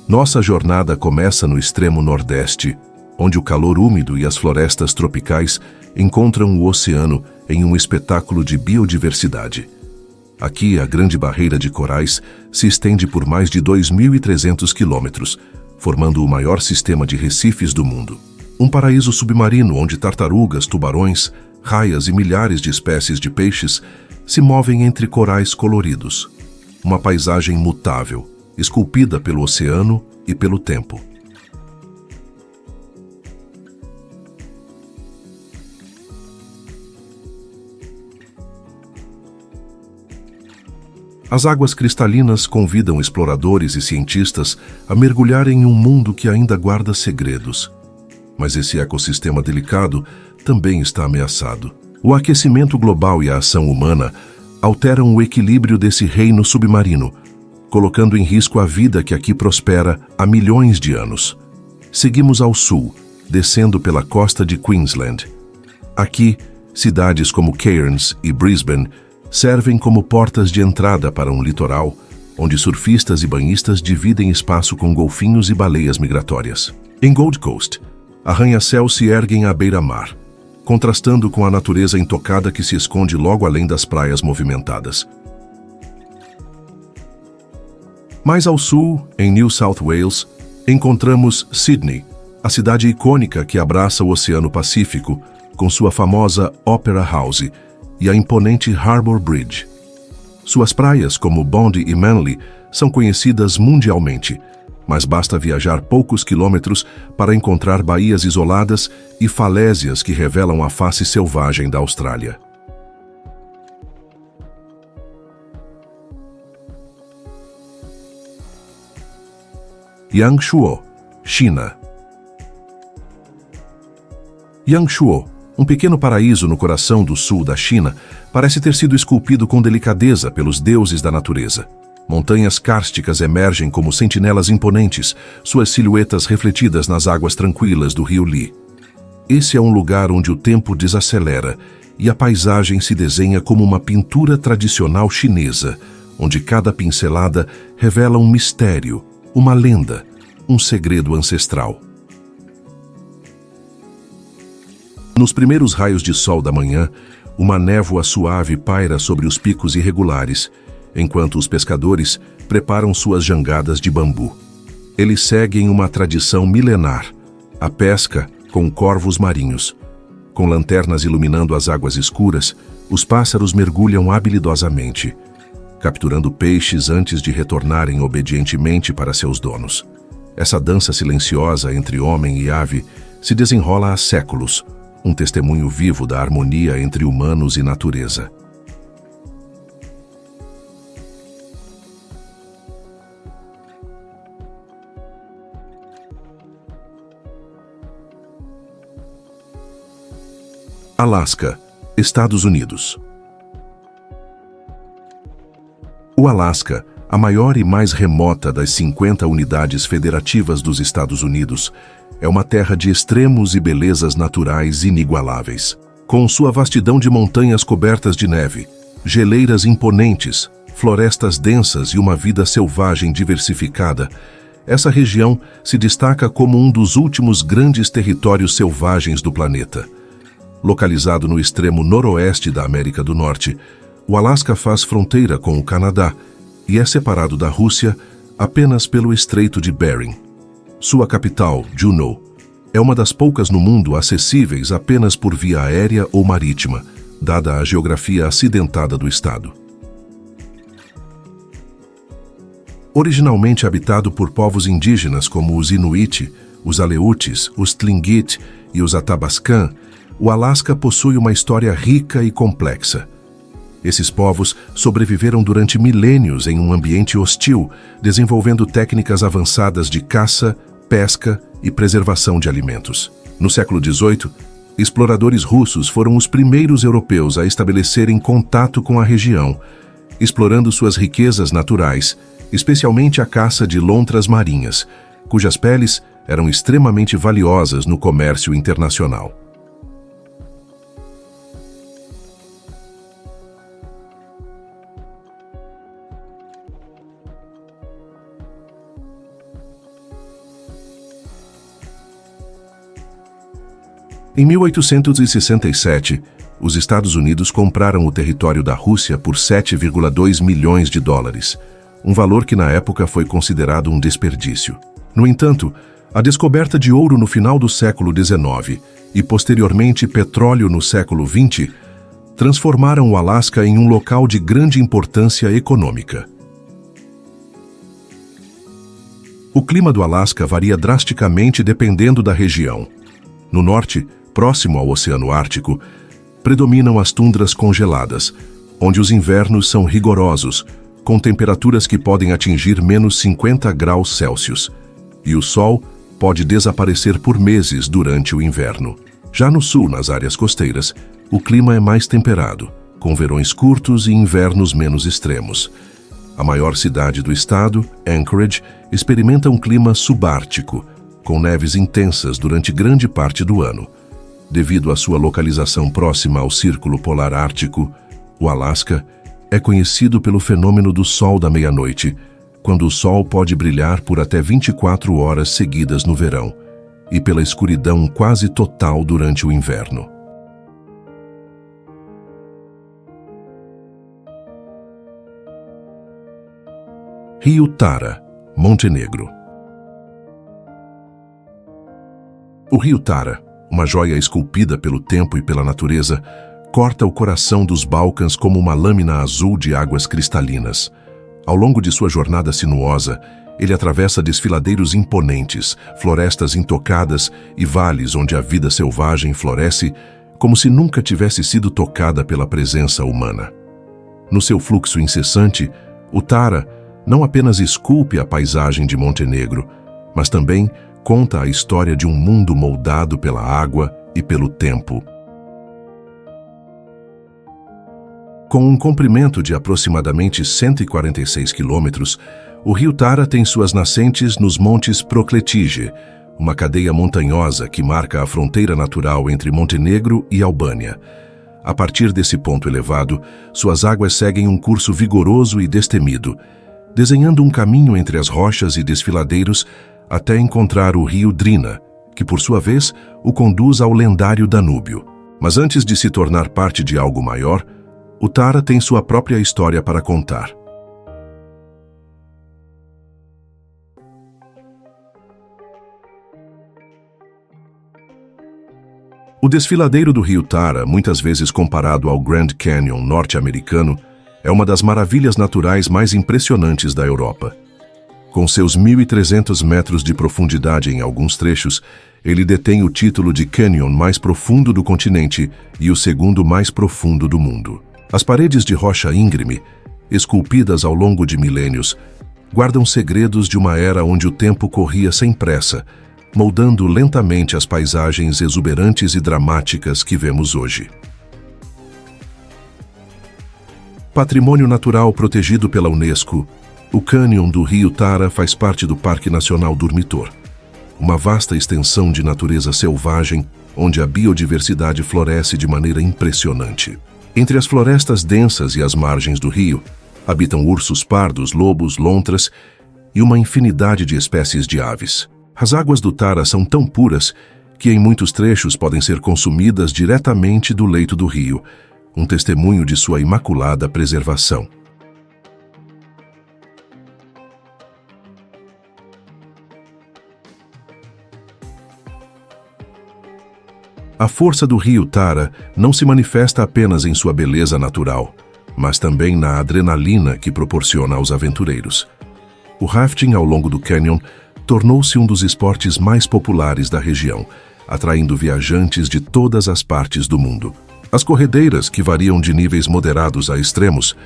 Nossa jornada começa no extremo nordeste, onde o calor úmido e as florestas tropicais encontram o oceano em um espetáculo de biodiversidade. Aqui, a Grande Barreira de Corais se estende por mais de 2.300 quilômetros, formando o maior sistema de recifes do mundo. Um paraíso submarino onde tartarugas, tubarões, raias e milhares de espécies de peixes se movem entre corais coloridos. Uma paisagem mutável, esculpida pelo oceano e pelo tempo. As águas cristalinas convidam exploradores e cientistas a mergulhar em um mundo que ainda guarda segredos. Mas esse ecossistema delicado também está ameaçado. O aquecimento global e a ação humana alteram o equilíbrio desse reino submarino, colocando em risco a vida que aqui prospera há milhões de anos. Seguimos ao sul, descendo pela costa de Queensland. Aqui, cidades como Cairns e Brisbane servem como portas de entrada para um litoral, onde surfistas e banhistas dividem espaço com golfinhos e baleias migratórias. Em Gold Coast, arranha-céus se erguem à beira-mar, contrastando com a natureza intocada que se esconde logo além das praias movimentadas. Mais ao sul, em New South Wales, encontramos Sydney, a cidade icônica que abraça o Oceano Pacífico, com sua famosa Opera House e a imponente Harbour Bridge. Suas praias, como Bondi e Manly, são conhecidas mundialmente, mas basta viajar poucos quilômetros para encontrar baías isoladas e falésias que revelam a face selvagem da Austrália. Yangshuo, China. Yangshuo, um pequeno paraíso no coração do sul da China, parece ter sido esculpido com delicadeza pelos deuses da natureza. Montanhas kársticas emergem como sentinelas imponentes, suas silhuetas refletidas nas águas tranquilas do rio Li. Esse é um lugar onde o tempo desacelera e a paisagem se desenha como uma pintura tradicional chinesa, onde cada pincelada revela um mistério, uma lenda, um segredo ancestral. Nos primeiros raios de sol da manhã, uma névoa suave paira sobre os picos irregulares, enquanto os pescadores preparam suas jangadas de bambu. Eles seguem uma tradição milenar, a pesca com corvos marinhos. Com lanternas iluminando as águas escuras, os pássaros mergulham habilidosamente, capturando peixes antes de retornarem obedientemente para seus donos. Essa dança silenciosa entre homem e ave se desenrola há séculos, um testemunho vivo da harmonia entre humanos e natureza. Alasca, Estados Unidos. O Alasca, a maior e mais remota das 50 unidades federativas dos Estados Unidos, é uma terra de extremos e belezas naturais inigualáveis. Com sua vastidão de montanhas cobertas de neve, geleiras imponentes, florestas densas e uma vida selvagem diversificada, essa região se destaca como um dos últimos grandes territórios selvagens do planeta. Localizado no extremo noroeste da América do Norte, o Alasca faz fronteira com o Canadá e é separado da Rússia apenas pelo Estreito de Bering. Sua capital, Juneau, é uma das poucas no mundo acessíveis apenas por via aérea ou marítima, dada a geografia acidentada do estado. Originalmente habitado por povos indígenas como os Inuit, os Aleutes, os Tlingit e os Athabascan, o Alasca possui uma história rica e complexa. Esses povos sobreviveram durante milênios em um ambiente hostil, desenvolvendo técnicas avançadas de caça, pesca e preservação de alimentos. No século XVIII, exploradores russos foram os primeiros europeus a estabelecerem contato com a região, explorando suas riquezas naturais, especialmente a caça de lontras marinhas, cujas peles eram extremamente valiosas no comércio internacional. Em 1867, os Estados Unidos compraram o território da Rússia por 7,2 milhões de dólares, um valor que na época foi considerado um desperdício. No entanto, a descoberta de ouro no final do século XIX e posteriormente petróleo no século XX transformaram o Alasca em um local de grande importância econômica. O clima do Alasca varia drasticamente dependendo da região. No norte, próximo ao Oceano Ártico, predominam as tundras congeladas, onde os invernos são rigorosos, com temperaturas que podem atingir menos 50 graus Celsius, e o sol pode desaparecer por meses durante o inverno. Já no sul, nas áreas costeiras, o clima é mais temperado, com verões curtos e invernos menos extremos. A maior cidade do estado, Anchorage, experimenta um clima subártico, com neves intensas durante grande parte do ano. Devido à sua localização próxima ao Círculo Polar Ártico, o Alasca é conhecido pelo fenômeno do sol da meia-noite, quando o sol pode brilhar por até 24 horas seguidas no verão, e pela escuridão quase total durante o inverno. Rio Tara, Montenegro. O rio Tara, uma joia esculpida pelo tempo e pela natureza, corta o coração dos Balcãs como uma lâmina azul de águas cristalinas. Ao longo de sua jornada sinuosa, ele atravessa desfiladeiros imponentes, florestas intocadas e vales onde a vida selvagem floresce como se nunca tivesse sido tocada pela presença humana. No seu fluxo incessante, o Tara não apenas esculpe a paisagem de Montenegro, mas também conta a história de um mundo moldado pela água e pelo tempo. Com um comprimento de aproximadamente 146 quilômetros, o rio Tara tem suas nascentes nos Montes Prokletije, uma cadeia montanhosa que marca a fronteira natural entre Montenegro e Albânia. A partir desse ponto elevado, suas águas seguem um curso vigoroso e destemido, desenhando um caminho entre as rochas e desfiladeiros até encontrar o rio Drina, que por sua vez o conduz ao lendário Danúbio. Mas antes de se tornar parte de algo maior, o Tara tem sua própria história para contar. O desfiladeiro do rio Tara, muitas vezes comparado ao Grand Canyon norte-americano, é uma das maravilhas naturais mais impressionantes da Europa. Com seus 1.300 metros de profundidade em alguns trechos, ele detém o título de canyon mais profundo do continente e o segundo mais profundo do mundo. As paredes de rocha íngreme, esculpidas ao longo de milênios, guardam segredos de uma era onde o tempo corria sem pressa, moldando lentamente as paisagens exuberantes e dramáticas que vemos hoje. Patrimônio natural protegido pela Unesco, o cânion do rio Tara faz parte do Parque Nacional Durmitor, uma vasta extensão de natureza selvagem onde a biodiversidade floresce de maneira impressionante. Entre as florestas densas e as margens do rio, habitam ursos pardos, lobos, lontras e uma infinidade de espécies de aves. As águas do Tara são tão puras que em muitos trechos podem ser consumidas diretamente do leito do rio, um testemunho de sua imaculada preservação. A força do rio Tara não se manifesta apenas em sua beleza natural, mas também na adrenalina que proporciona aos aventureiros. O rafting ao longo do cânion tornou-se um dos esportes mais populares da região, atraindo viajantes de todas as partes do mundo. As corredeiras, que variam de níveis moderados a extremos,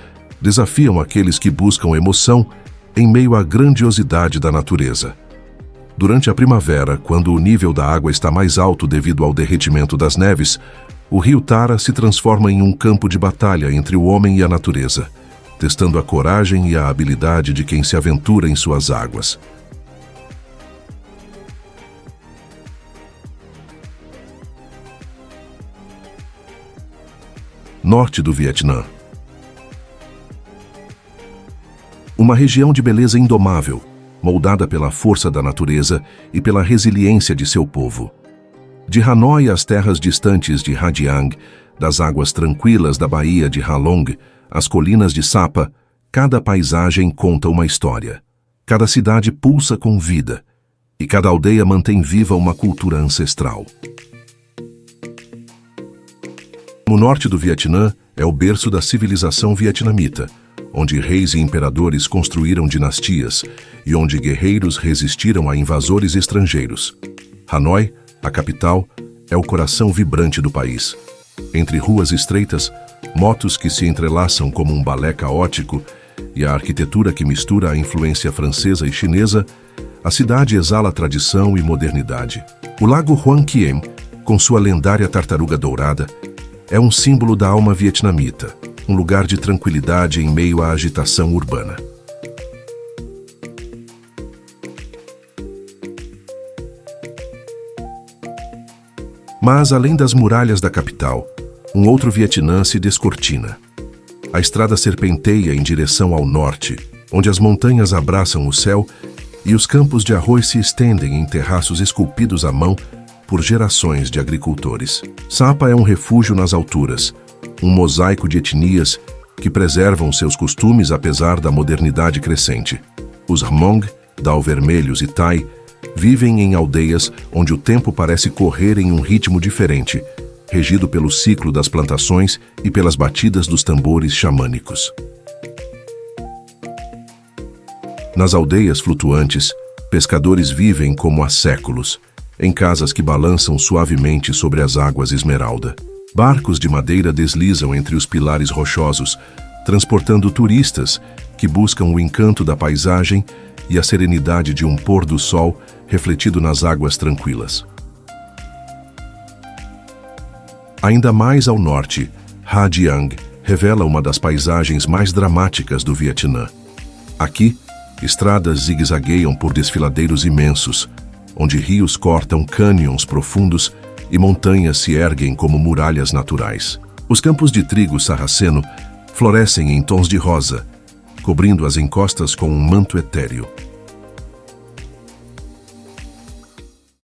desafiam aqueles que buscam emoção em meio à grandiosidade da natureza. Durante a primavera, quando o nível da água está mais alto devido ao derretimento das neves, o rio Tara se transforma em um campo de batalha entre o homem e a natureza, testando a coragem e a habilidade de quem se aventura em suas águas. Norte do Vietnã. Uma região de beleza indomável, moldada pela força da natureza e pela resiliência de seu povo. De Hanoi às terras distantes de Ha Giang, das águas tranquilas da Baía de Ha Long, às colinas de Sapa, cada paisagem conta uma história. Cada cidade pulsa com vida, e cada aldeia mantém viva uma cultura ancestral. O norte do Vietnã é o berço da civilização vietnamita, onde reis e imperadores construíram dinastias e onde guerreiros resistiram a invasores estrangeiros. Hanoi, a capital, é o coração vibrante do país. Entre ruas estreitas, motos que se entrelaçam como um balé caótico e a arquitetura que mistura a influência francesa e chinesa, a cidade exala tradição e modernidade. O lago Hoan Kiem, com sua lendária tartaruga dourada, é um símbolo da alma vietnamita, um lugar de tranquilidade em meio à agitação urbana. Mas, além das muralhas da capital, um outro Vietnã se descortina. A estrada serpenteia em direção ao norte, onde as montanhas abraçam o céu e os campos de arroz se estendem em terraços esculpidos à mão por gerações de agricultores. Sapa é um refúgio nas alturas, um mosaico de etnias que preservam seus costumes apesar da modernidade crescente. Os Hmong, Dao Vermelhos e Thai vivem em aldeias onde o tempo parece correr em um ritmo diferente, regido pelo ciclo das plantações e pelas batidas dos tambores xamânicos. Nas aldeias flutuantes, pescadores vivem como há séculos, em casas que balançam suavemente sobre as águas esmeralda. Barcos de madeira deslizam entre os pilares rochosos, transportando turistas que buscam o encanto da paisagem e a serenidade de um pôr do sol refletido nas águas tranquilas. Ainda mais ao norte, Ha Giang revela uma das paisagens mais dramáticas do Vietnã. Aqui, estradas zigue-zagueiam por desfiladeiros imensos, onde rios cortam cânions profundos e montanhas se erguem como muralhas naturais. Os campos de trigo sarraceno florescem em tons de rosa, cobrindo as encostas com um manto etéreo.